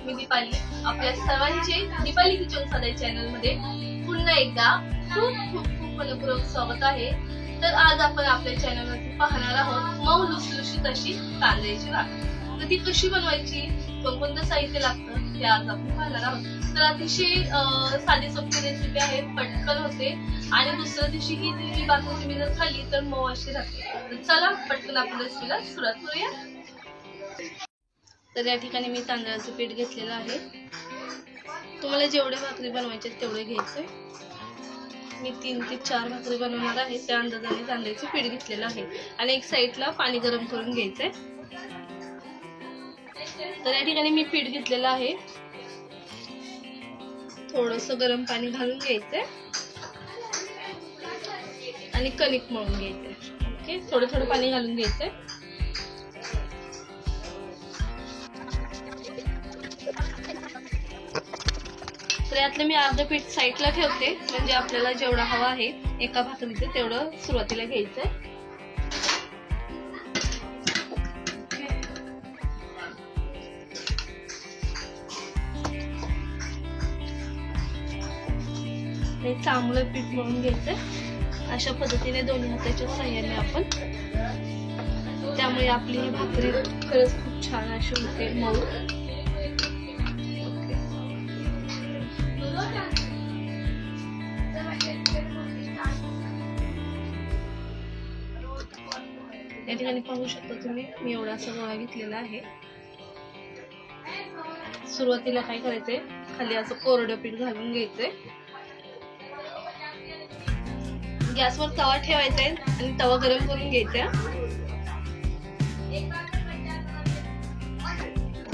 मी दीपाली. आपल्या सर्वांचे दीपाली किचन साधे चॅनल मध्ये पुन्हा एकदा खूप खूप खूप मनपूर्वक स्वागत आहे. तर आज आपण आपल्या चॅनलवरती पाहणार आहोत मऊ लुसलुशीत अशी तांदळाची भाकर. तर ती कशी बनवायची, कोणकोणतं साहित्य लागतं ते आज आपण पाहणार आहोत. तर अतिशय साधी सोपी रेसिपी आहे, पटकन होते आणि दुसऱ्या दिवशी ही भाकर तुम्ही जर खाल्ली तर मऊ अशी राहते. तर चला पटकन आपल्या रेसिपीला सुरुवात करूया. तर या ठिकाणी मी तांदळाचं पीठ घेतलेलं आहे. तुम्हाला जेवढे भाकरी बनवायचे तेवढे घ्यायचे. मी 3 ते 4 भाकरी बनवणार आहे, त्या अंदाजाने तांदळाचं पीठ घेतलेलं आहे आणि एक साईडला पाणी गरम करून घ्यायचंय. तर या ठिकाणी मी पीठ घेतलेलं आहे, थोडंसं गरम पाणी घालून घ्यायचंय आणि कणिक मळून घ्यायचंय. ओके, थोडं थोडं पाणी घालून घ्यायचंय. तर यातलं मी अर्ध पीठ साईडला ठेवते, म्हणजे आपल्याला जेवढा हवा आहे एका भाकरीचं तेवढं सुरुवातीला घ्यायचंय. हे चांगलं पीठ मळून घ्यायचंय अशा पद्धतीने दोन्ही हाताच्या साहाय्याने आपण. त्यामुळे आपली ही भाकरी खरंच खूप छान अशी होते, मऊ. या ठिकाणी पाहू शकता तुम्ही, मी एवढासा गोळा घेतलेला आहे. सुरुवातीला काय करायचंय, खाली असं कोरडं पीठ घालून घ्यायचंय. गॅसवर तवा ठेवायचा आहे आणि तवा गरम करून घ्यायचा.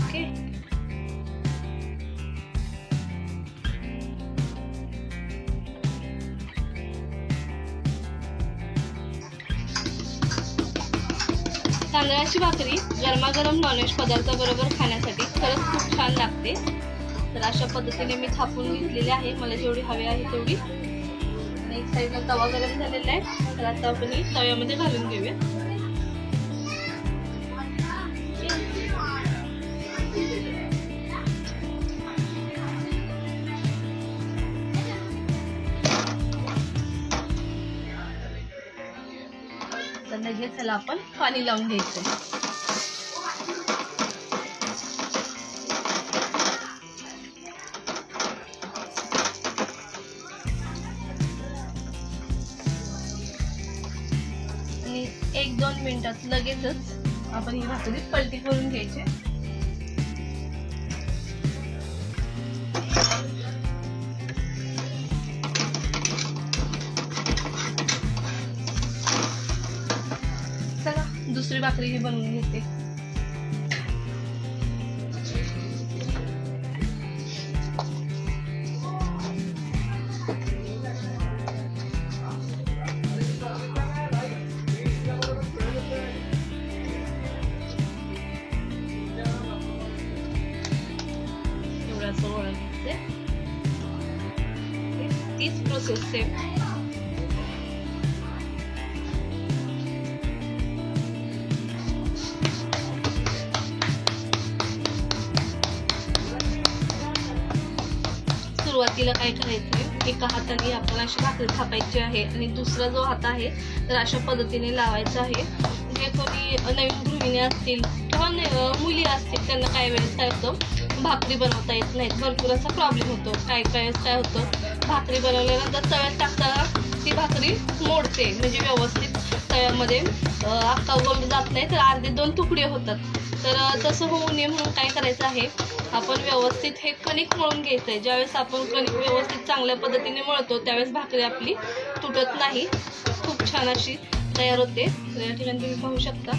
ओके, तांदळाची भाकरी गरमागरम नॉनव्हेज पदार्थाबरोबर खाण्यासाठी खरंच खूप छान लागते. तर अशा पद्धतीने मी थापून घेतलेली आहे, मला जेवढी हवी आहे तेवढी. एक साईडला तवा गरम झालेला आहे, तर आता आपण तव्यामध्ये घालून घेऊया. तर लगेच त्याला आपण पाणी लावून घ्यायचं. आणि 1-2 मिनिटात लगेचच आपण ही भाकरी पलटी करून घ्यायची. चला दुसरी भाकरी ही बनवून घेते. तीच प्रोसेस सेम. सुरुवातीला काय करायचंय, एका हाताने आपण अशी भाकरी थापायची आहे आणि दुसरा जो हात आहे तर अशा पद्धतीने लावायचा आहे. जे कोणी नवीन गृहिणी असतील किंवा मुली असतील त्यांना काही वेळेस काय होतं, भाकरी बनवता येत नाहीत, भरपूर असा प्रॉब्लेम होतो. काय होतं, भाकरी बनवल्यानंतर तव्यात टाकताना ती भाकरी मोडते, म्हणजे व्यवस्थित तव्यामध्ये अख्खा गोल जात नाही, तर अर्धे 2 तुकडे होतात. तर तसं होऊ नये म्हणून काय करायचं आहे, आपण व्यवस्थित हे कणिक मळून घ्यायचंय. ज्यावेळेस आपण कणिक व्यवस्थित चांगल्या पद्धतीने मळतो त्यावेळेस भाकरी आपली तुटत नाही, खूप छान अशी तयार होते. तर या ठिकाणी तुम्ही पाहू शकता.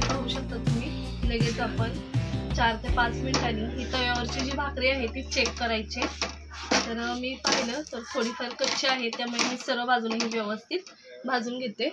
पाहू शकता तुम्ही, लगेच आपण 4 ते 5 मिनिटांनी ही तव्यावरची जी भाकरी आहे ती चेक करायची. तर मी पाहिलं तर थोडीफार कच्ची आहे, त्यामुळे मी सर्व बाजूने व्यवस्थित भाजून घेते.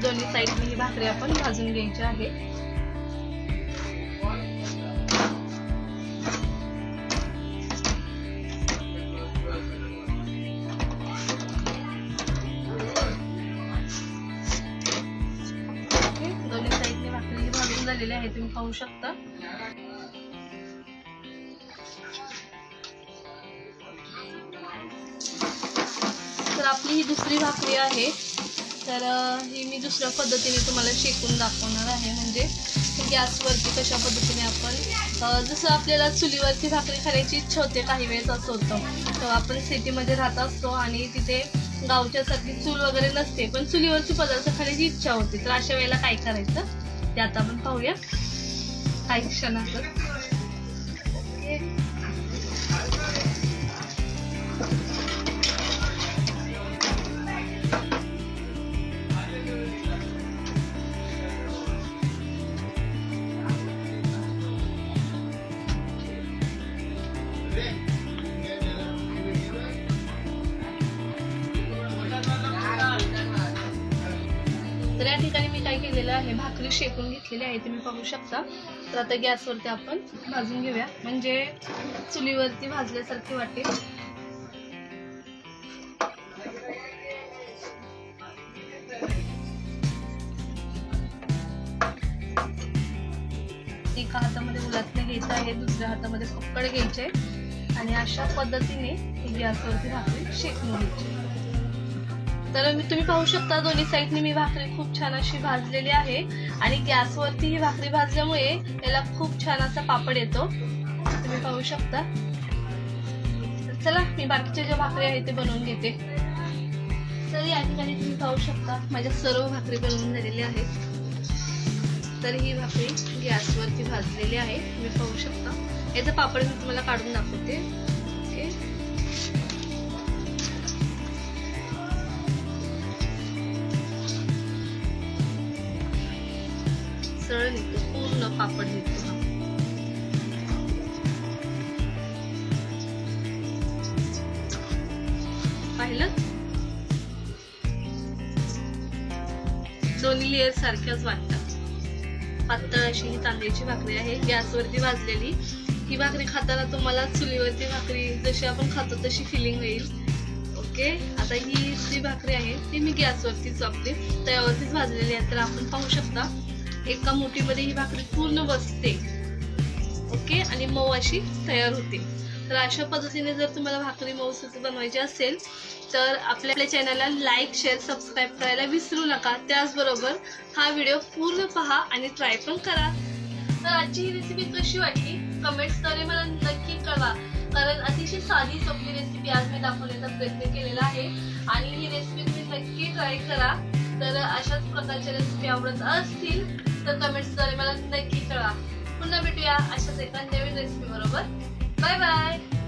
दोन्ही साईडने ही भाकरी आपण भाजून घ्यायची आहे. दोन्ही साईडने भाकरी भाजून झालेली आहे, तुम्ही पाहू शकता. तर आपली ही दुसरी भाकरी आहे. तर ही मी दुसऱ्या पद्धतीने तुम्हाला शेकून दाखवणार आहे. म्हणजे गॅसवरती कशा पद्धतीने आपण जसं आपल्याला चुलीवरती भाकरी खाण्याची इच्छा होते, काही वेळेस असं होतं तर आपण सिटीमध्ये राहत असतो आणि तिथे गावच्यासारखी चूल वगैरे नसते, पण चुलीवरती पदार्थ खाण्याची इच्छा होते. तर अशा वेळेला काय करायचं ते आता आपण पाहूया काही क्षणातच. तर या ठिकाणी मी काय केलेलं आहे, भाकरी शेकून घेतलेली आहे, तुम्ही पाहू शकता. तर आता गॅसवरती आपण भाजून घेऊया, म्हणजे चुलीवरती भाजल्यासारखी वाटेल. एका हातामध्ये उलटणे घ्यायचं आहे, दुसऱ्या हातामध्ये पकड घ्यायचे आणि अशा पद्धतीने गॅसवरती भाकरी शेकून घ्यायची. तर तुम्ही पाहू शकता दोन्ही साईडने मी भाकरी खूप छान अशी भाजलेली आहे आणि गॅसवरती ही भाकरी भाजल्यामुळे याला खूप छान असा पापड येतो, तुम्ही पाहू शकता. चला मी बाकीच्या ज्या भाकरी आहेत ते बनवून घेते. तर या ठिकाणी तुम्ही पाहू शकता माझ्या सर्व भाकरी बनवून झालेली आहेत. तर ही भाकरी गॅसवरती भाजलेली आहे, तुम्ही पाहू शकता. याचा पापड मी तुम्हाला काढून दाखवते. ओके, सरळ निघतो, पूर्ण पापड निघतो. पाहिलं, दोन्ही लेअर सारख्याच वाटतात. पातळ अशी ही तांदळाची भाकरी आहे, गॅसवरती भाजलेली. ही भाकरी खाताना तुम्हाला चुलीवरती भाकरी जशी आपण खातो तशी फिलिंग होईल. ओके, आता ही जी भाकरी आहे ती मी गॅसवरतीच आपली तव्यावरतीच भाजलेली आहे. तर आपण पाहू शकता एका मुठीमध्ये ही भाकरी पूर्ण बसते. ओके, आणि मऊ अशी तयार होते. तर अशा पद्धतीने जर तुम्हाला भाकरी मऊसूत बनवायची असेल तर आपल्या चॅनलला लाईक, शेअर, सबस्क्राईब करायला विसरू नका. त्याचबरोबर हा व्हिडिओ पूर्ण पहा आणि ट्राय पण करा. तर आजची ही रेसिपी कशी वाटली कमेंट्सद्वारे मला नक्की कळवा, कारण अतिशय साधी सोपी रेसिपी आज मी दाखवण्याचा प्रयत्न केलेला आहे आणि ही रेसिपी तुम्ही नक्की ट्राय करा. तर अशाच प्रकारच्या रेसिपी आवडत असतील तर कमेंट्सद्वारे मला नक्की कळवा. पुन्हा भेटूया अशाच एका नवीन रेसिपी बरोबर. Bye bye.